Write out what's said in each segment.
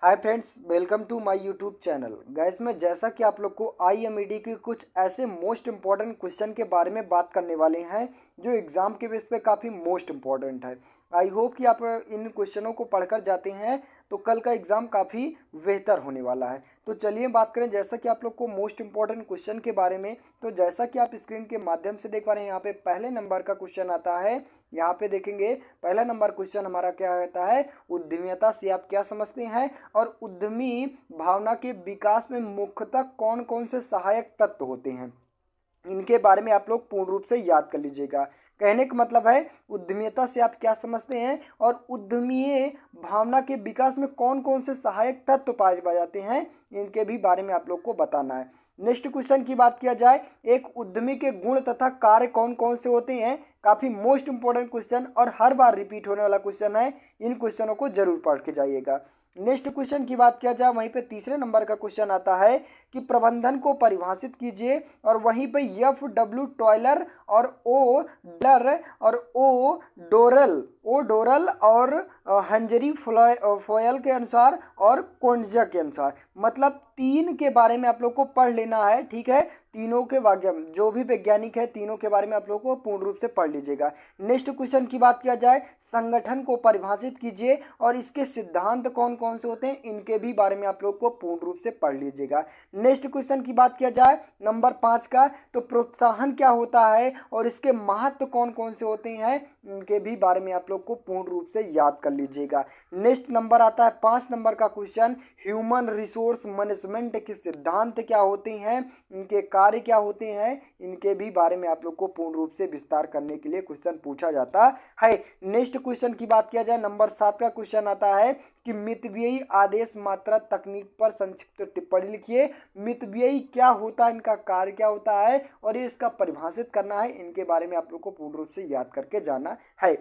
Hi friends, welcome to my YouTube channel. Gas में जैसा कि आप लोग को आईएमईडी के कुछ ऐसे मोस्ट इम्पॉर्टेंट क्वेश्चन के बारे में बात करने वाले हैं जो एग्ज़ाम के बेस पे काफ़ी मोस्ट इम्पॉर्टेंट है। आई होप कि आप इन क्वेश्चनों को पढ़कर जाते हैं तो कल का एग्ज़ाम काफ़ी बेहतर होने वाला है। तो चलिए बात करें जैसा कि आप लोग को मोस्ट इम्पॉर्टेंट क्वेश्चन के बारे में। तो जैसा कि आप स्क्रीन के माध्यम से देख पा रहे हैं, यहाँ पे पहले नंबर का क्वेश्चन आता है। यहाँ पे देखेंगे पहला नंबर क्वेश्चन हमारा क्या रहता है, उद्यमिता से आप क्या समझते हैं और उद्यमी भावना के विकास में मुख्यतः कौन कौन से सहायक तत्व होते हैं, इनके बारे में आप लोग पूर्ण रूप से याद कर लीजिएगा। कहने का मतलब है उद्यमिता से आप क्या समझते हैं और उद्यमीय भावना के विकास में कौन कौन से सहायक तत्व पाए जाते हैं, इनके भी बारे में आप लोग को बताना है। नेक्स्ट क्वेश्चन की बात किया जाए, एक उद्यमी के गुण तथा कार्य कौन कौन से होते हैं। काफ़ी मोस्ट इंपॉर्टेंट क्वेश्चन और हर बार रिपीट होने वाला क्वेश्चन है। इन क्वेश्चनों को जरूर पढ़ के जाइएगा। नेक्स्ट क्वेश्चन की बात किया जाए, वहीं पे तीसरे नंबर का क्वेश्चन आता है कि प्रबंधन को परिभाषित कीजिए और वहीं पे एफ डब्ल्यू टॉयलर और ओ डर और ओ डोरल और हंजरी फोयल के अनुसार और कोंडजा के अनुसार, मतलब तीन के बारे में आप लोग को पढ़ लेना है। ठीक है, तीनों के वाग्यम जो भी वैज्ञानिक है तीनों के बारे में आप लोग को पूर्ण रूप से पढ़ लीजिएगा। नेक्स्ट क्वेश्चन की बात किया जाए, संगठन को परिभाषित कीजिए और इसके सिद्धांत कौन कौन से होते हैं, इनके भी बारे में आप लोग को पूर्ण रूप से पढ़ लीजिएगा। नेक्स्ट क्वेश्चन की बात किया जाए नंबर 5 का, तो प्रोत्साहन क्या होता है और इसके महत्व कौन कौन से होते हैं, इनके भी बारे में आप लोग को पूर्ण रूप से याद कर लीजिएगा। नेक्स्ट नंबर आता है 5 नंबर का क्वेश्चन, ह्यूमन रिसोर्स मैनेजमेंट के सिद्धांत क्या होते हैं, इनके कार्य क्या होते हैं, इनके भी बारे में आप लोग को पूर्ण रूप से विस्तार करने के लिए क्वेश्चन पूछा जाता है। नेक्स्ट क्वेश्चन की बात किया जाए नंबर 7 का क्वेश्चन आता है कि मितव्ययी आदेश मात्रा तकनीक पर संक्षिप्त टिप्पणी लिखिए। मितव्ययी क्या होता है, इनका कार्य क्या होता है और ये इसका परिभाषित करना है, इनके बारे में आप लोग को पूर्ण रूप से याद करके जाना है।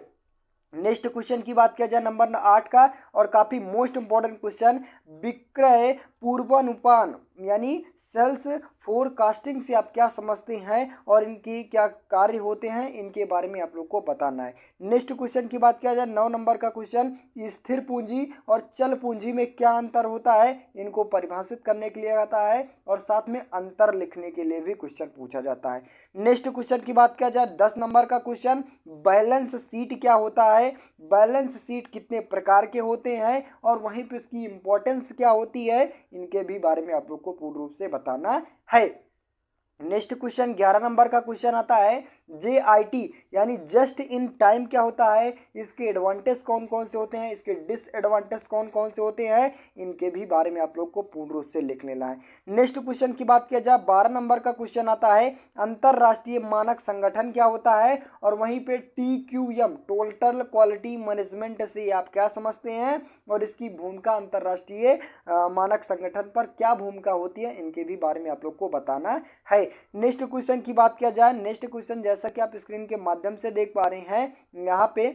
नेक्स्ट क्वेश्चन की बात किया जाए नंबर 8 का, और काफी मोस्ट इंपॉर्टेंट क्वेश्चन, विक्रय पूर्वानुमान यानी सेल्स फोरकास्टिंग से आप क्या समझते हैं और इनकी क्या कार्य होते हैं, इनके बारे में आप लोग को बताना है। नेक्स्ट क्वेश्चन की बात किया जाए 9 नंबर का क्वेश्चन, स्थिर पूंजी और चल पूंजी में क्या अंतर होता है, इनको परिभाषित करने के लिए आता है और साथ में अंतर लिखने के लिए भी क्वेश्चन पूछा जाता है। नेक्स्ट क्वेश्चन की बात किया जाए 10 नंबर का क्वेश्चन, बैलेंस शीट क्या होता है, बैलेंस शीट कितने प्रकार के होते हैं और वहीं पे इसकी इंपॉर्टेंस क्या होती है, इनके भी बारे में आप लोग को पूर्ण रूप से बताना है। नेक्स्ट क्वेश्चन 11 नंबर का क्वेश्चन आता है, JIT यानी जस्ट इन टाइम क्या होता है, इसके एडवांटेज कौन कौन से होते हैं, इसके डिसएडवांटेज कौन कौन से होते हैं, इनके भी बारे में आप लोग को पूर्ण रूप से लिख लेना है। नेक्स्ट क्वेश्चन की बात किया जाए 12 नंबर का क्वेश्चन आता है, अंतरराष्ट्रीय मानक संगठन क्या होता है और वहीं पे TQM टोटल क्वालिटी मैनेजमेंट से आप क्या समझते हैं और इसकी भूमिका अंतरराष्ट्रीय मानक संगठन पर क्या भूमिका होती है, इनके भी बारे में आप लोग को बताना है। नेक्स्ट क्वेश्चन की बात किया जाए, नेक्स्ट क्वेश्चन जैसा कि आप स्क्रीन के माध्यम से देख पा रहे हैं, यहाँ पे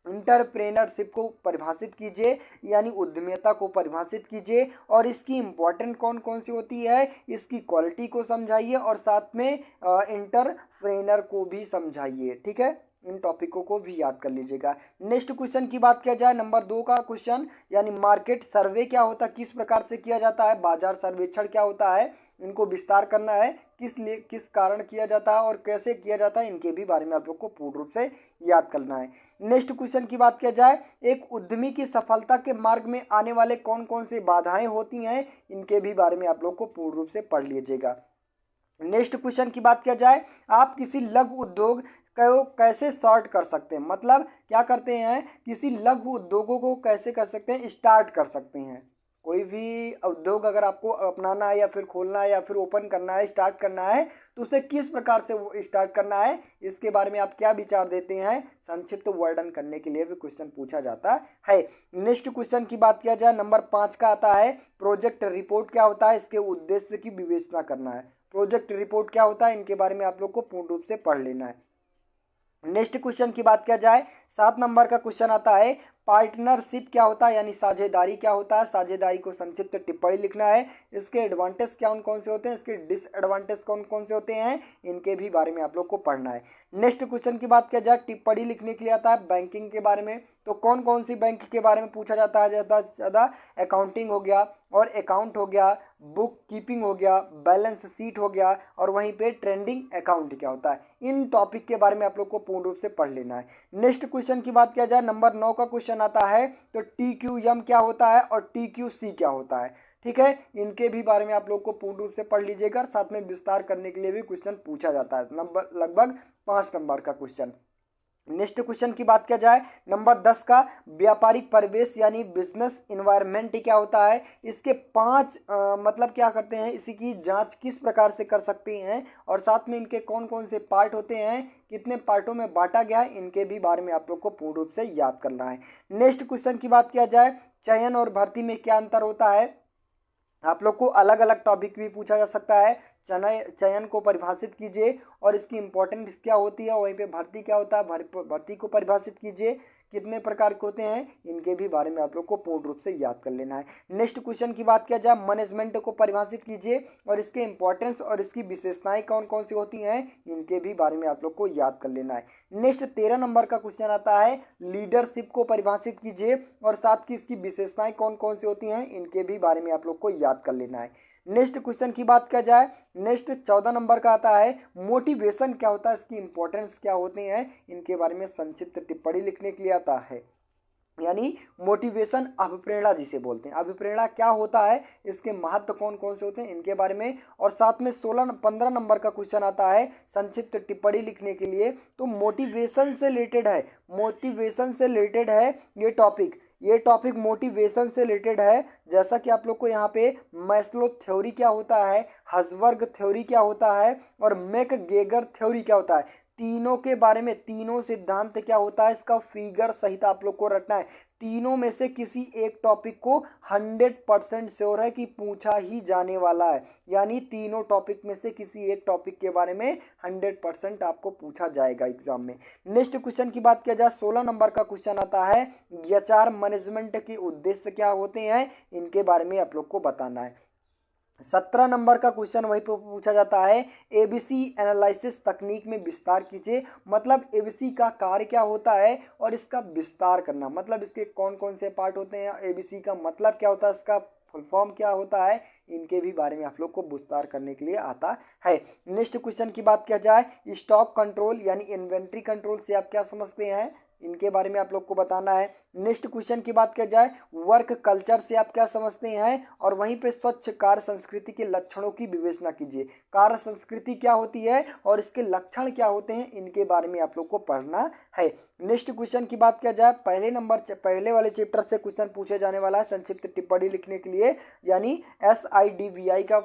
इंटरप्रेनरशिप को परिभाषित कीजिए यानी उद्यमिता को परिभाषित कीजिए और इसकी इंपॉर्टेंट कौन कौन सी होती है, इसकी क्वालिटी को समझाइए और साथ में इंटरप्रेनर को भी समझाइए। ठीक है, इन टॉपिकों को भी याद कर लीजिएगा। नेक्स्ट क्वेश्चन की बात किया जाए नंबर 2 का क्वेश्चन, यानी मार्केट सर्वे क्या होता है, किस प्रकार से किया जाता है, बाजार सर्वेक्षण क्या होता है, इनको विस्तार करना है, किस कारण किया जाता है और कैसे किया जाता है, इनके भी बारे में आप लोग को पूर्ण रूप से याद करना है। नेक्स्ट क्वेश्चन की बात किया जाए, एक उद्यमी की सफलता के मार्ग में आने वाले कौन कौन से बाधाएं होती हैं, इनके भी बारे में आप लोग को पूर्ण रूप से पढ़ लीजिएगा। नेक्स्ट क्वेश्चन की बात किया जाए, आप किसी लघु उद्योग को कैसे शॉर्ट कर सकते हैं, मतलब क्या करते हैं, किसी लघु उद्योगों को कैसे कर सकते हैं, स्टार्ट कर सकते हैं। कोई भी उद्योग अगर आपको अपनाना है या फिर खोलना है या फिर ओपन करना है, स्टार्ट करना है, तो उसे किस प्रकार से स्टार्ट करना है, इसके बारे में आप क्या विचार देते हैं, संक्षिप्त वर्णन करने के लिए भी क्वेश्चन पूछा जाता है। नेक्स्ट क्वेश्चन की बात किया जाए नंबर 5 का आता है, प्रोजेक्ट रिपोर्ट क्या होता है, इसके उद्देश्य की विवेचना करना है। प्रोजेक्ट रिपोर्ट क्या होता है, इनके बारे में आप लोग को पूर्ण रूप से पढ़ लेना है। नेक्स्ट क्वेश्चन की बात किया जाए 7 नंबर का क्वेश्चन आता है, पार्टनरशिप क्या होता है यानी साझेदारी क्या होता है, साझेदारी को संक्षिप्त टिप्पणी लिखना है, इसके एडवांटेज कौन कौन से होते हैं, इसके डिसएडवांटेज कौन कौन से होते हैं, इनके भी बारे में आप लोग को पढ़ना है। नेक्स्ट क्वेश्चन की बात किया जाए, टिप्पणी लिखने के लिए आता है बैंकिंग के बारे में, तो कौन कौन सी बैंक के बारे में पूछा जाता है ज़्यादा से ज़्यादा? अकाउंटिंग हो गया, और अकाउंट हो गया, बुक कीपिंग हो गया, बैलेंस शीट हो गया, और वहीं पे ट्रेंडिंग अकाउंट क्या होता है। इन टॉपिक के बारे में आप लोग को पूर्ण रूप से पढ़ लेना है। नेक्स्ट क्वेश्चन की बात किया जाए, नंबर 9 का क्वेश्चन आता है, तो TQM क्या होता है और TQC क्या होता है। ठीक है, इनके भी बारे में आप लोग को पूर्ण रूप से पढ़ लीजिएगा, साथ में विस्तार करने के लिए भी क्वेश्चन पूछा जाता है, नंबर लगभग 5 नंबर का क्वेश्चन। नेक्स्ट क्वेश्चन की बात किया जाए, नंबर 10 का, व्यापारिक परिवेश यानी बिजनेस इन्वायरमेंट क्या होता है। इसके 5 मतलब क्या करते हैं, इसी की जांच किस प्रकार से कर सकते हैं, और साथ में इनके कौन कौन से पार्ट होते हैं, कितने पार्टों में बांटा गया है, इनके भी बारे में आप लोग को पूर्ण रूप से याद करना है। नेक्स्ट क्वेश्चन की बात किया जाए, चयन और भर्ती में क्या अंतर होता है। आप लोग को अलग अलग टॉपिक भी पूछा जा सकता है। चयन को परिभाषित कीजिए और इसकी इंपॉर्टेंस क्या होती है, वहीं पे भर्ती क्या होता है, भर्ती को परिभाषित कीजिए, कितने प्रकार के होते हैं, इनके भी बारे में आप लोग को पूर्ण रूप से याद कर लेना है। नेक्स्ट क्वेश्चन की बात किया जाए, मैनेजमेंट को परिभाषित कीजिए और इसके इंपॉर्टेंस और इसकी विशेषताएं कौन कौन सी होती हैं, इनके भी बारे में आप लोग को याद कर लेना है। नेक्स्ट 13 नंबर का क्वेश्चन आता है, लीडरशिप को परिभाषित कीजिए और साथ की इसकी विशेषताएं कौन कौन सी होती हैं, इनके भी बारे में आप लोग को याद कर लेना है। नेक्स्ट क्वेश्चन की बात किया जाए, नेक्स्ट 14 नंबर का आता है, मोटिवेशन क्या होता है, इसकी इंपॉर्टेंस क्या होते हैं, इनके बारे में संक्षिप्त टिप्पणी लिखने के लिए आता है। यानी मोटिवेशन, अभिप्रेरणा जिसे बोलते हैं, अभिप्रेरणा क्या होता है, इसके महत्व कौन कौन से होते हैं, इनके बारे में। और साथ में 15 नंबर का क्वेश्चन आता है संक्षिप्त टिप्पणी लिखने के लिए, तो मोटिवेशन से रिलेटेड है, मोटिवेशन से रिलेटेड है ये टॉपिक मोटिवेशन से रिलेटेड है। जैसा कि आप लोग को यहाँ पे मैस्लो थ्योरी क्या होता है, हसबर्ग थ्योरी क्या होता है, और मैकग्रेगर थ्योरी क्या होता है, तीनों के बारे में, तीनों सिद्धांत क्या होता है, इसका फिगर सहित आप लोग को रटना है। तीनों में से किसी एक टॉपिक को 100% श्योर है कि पूछा ही जाने वाला है, यानी तीनों टॉपिक में से किसी एक टॉपिक के बारे में 100% आपको पूछा जाएगा एग्जाम में। नेक्स्ट क्वेश्चन की बात किया जाए, 16 नंबर का क्वेश्चन आता है, एचआर मैनेजमेंट के उद्देश्य क्या होते हैं, इनके बारे में आप लोग को बताना है। 17 नंबर का क्वेश्चन वहीं पर पूछा जाता है, एबीसी एनालिसिस तकनीक में विस्तार कीजिए, मतलब एबीसी का कार्य क्या होता है और इसका विस्तार करना, मतलब इसके कौन कौन से पार्ट होते हैं, एबीसी का मतलब क्या होता है, इसका फुल फॉर्म क्या होता है, इनके भी बारे में आप लोग को विस्तार करने के लिए आता है। नेक्स्ट क्वेश्चन की बात किया जाए, स्टॉक कंट्रोल यानी इन्वेंट्री कंट्रोल से आप क्या समझते हैं, इनके बारे में आप लोग को बताना है। नेक्स्ट क्वेश्चन की बात किया जाए, वर्क कल्चर से आप क्या समझते हैं, और वहीं पे स्वच्छ कार्य संस्कृति के लक्षणों की विवेचना कीजिए। कार्य संस्कृति क्या होती है और इसके लक्षण क्या होते हैं, इनके बारे में आप लोग को पढ़ना है। नेक्स्ट क्वेश्चन की बात किया जाए, पहले वाले चैप्टर से क्वेश्चन पूछे जाने वाला है संक्षिप्त टिप्पणी लिखने के लिए, यानी SIDBI का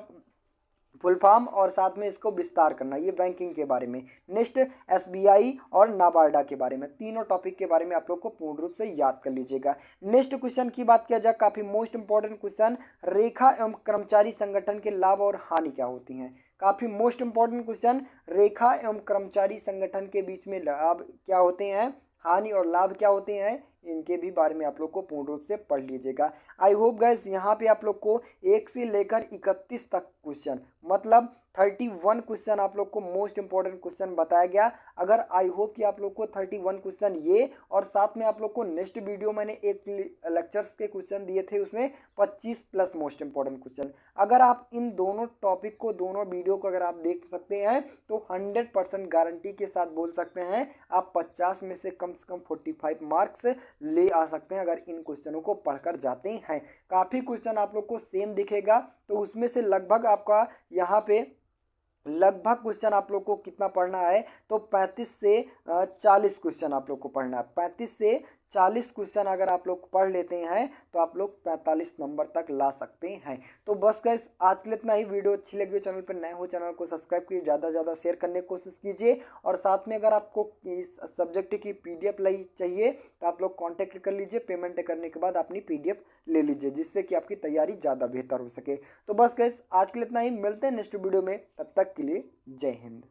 फुल फॉर्म और साथ में इसको विस्तार करना, ये बैंकिंग के बारे में। नेक्स्ट SBI और नाबार्डा के बारे में, तीनों टॉपिक के बारे में आप लोग को पूर्ण रूप से याद कर लीजिएगा। नेक्स्ट क्वेश्चन की बात किया जाए, काफी मोस्ट इंपॉर्टेंट क्वेश्चन, रेखा एवं कर्मचारी संगठन के लाभ और हानि क्या होती हैं। काफी मोस्ट इंपॉर्टेंट क्वेश्चन, रेखा एवं कर्मचारी संगठन के बीच में लाभ क्या होते हैं, हानि और लाभ क्या होते हैं, इनके भी बारे में आप लोग को पूर्ण रूप से पढ़ लीजिएगा। आई होप गाइस यहाँ पे आप लोग को 1 से लेकर 31 तक क्वेश्चन, मतलब 31 क्वेश्चन आप लोग को मोस्ट इंपॉर्टेंट क्वेश्चन बताया गया। अगर आई होप कि आप लोग को 31 क्वेश्चन ये, और साथ में आप लोग को नेक्स्ट वीडियो मैंने एक लेक्चर्स के क्वेश्चन दिए थे, उसमें 25 प्लस मोस्ट इंपॉर्टेंट क्वेश्चन, अगर आप इन दोनों टॉपिक को, दोनों वीडियो को अगर आप देख सकते हैं तो 100% गारंटी के साथ बोल सकते हैं आप 50 में से कम 45 मार्क्स ले आ सकते हैं, अगर इन क्वेश्चनों को पढ़कर जाते हैं। काफ़ी क्वेश्चन आप लोग को सेम दिखेगा, तो उसमें से लगभग आपका यहाँ पे लगभग क्वेश्चन आप लोग को कितना पढ़ना है, तो 35 से 40 क्वेश्चन आप लोग को पढ़ना है। 35 से 40 क्वेश्चन अगर आप लोग पढ़ लेते हैं तो आप लोग 45 नंबर तक ला सकते हैं। तो बस गाइस आज के लिए इतना ही। वीडियो अच्छी लगी हो, चैनल पर नए हो, चैनल को सब्सक्राइब कीजिए, ज़्यादा से ज़्यादा शेयर करने की कोशिश कीजिए, और साथ में अगर आपको इस सब्जेक्ट की PDF चाहिए तो आप लोग कॉन्टैक्ट कर लीजिए, पेमेंट करने के बाद अपनी PDF ले लीजिए, जिससे कि आपकी तैयारी ज़्यादा बेहतर हो सके। तो बस गाइस आज के लिए इतना ही, मिलते हैं नेक्स्ट वीडियो में, तब तक के लिए जय हिंद।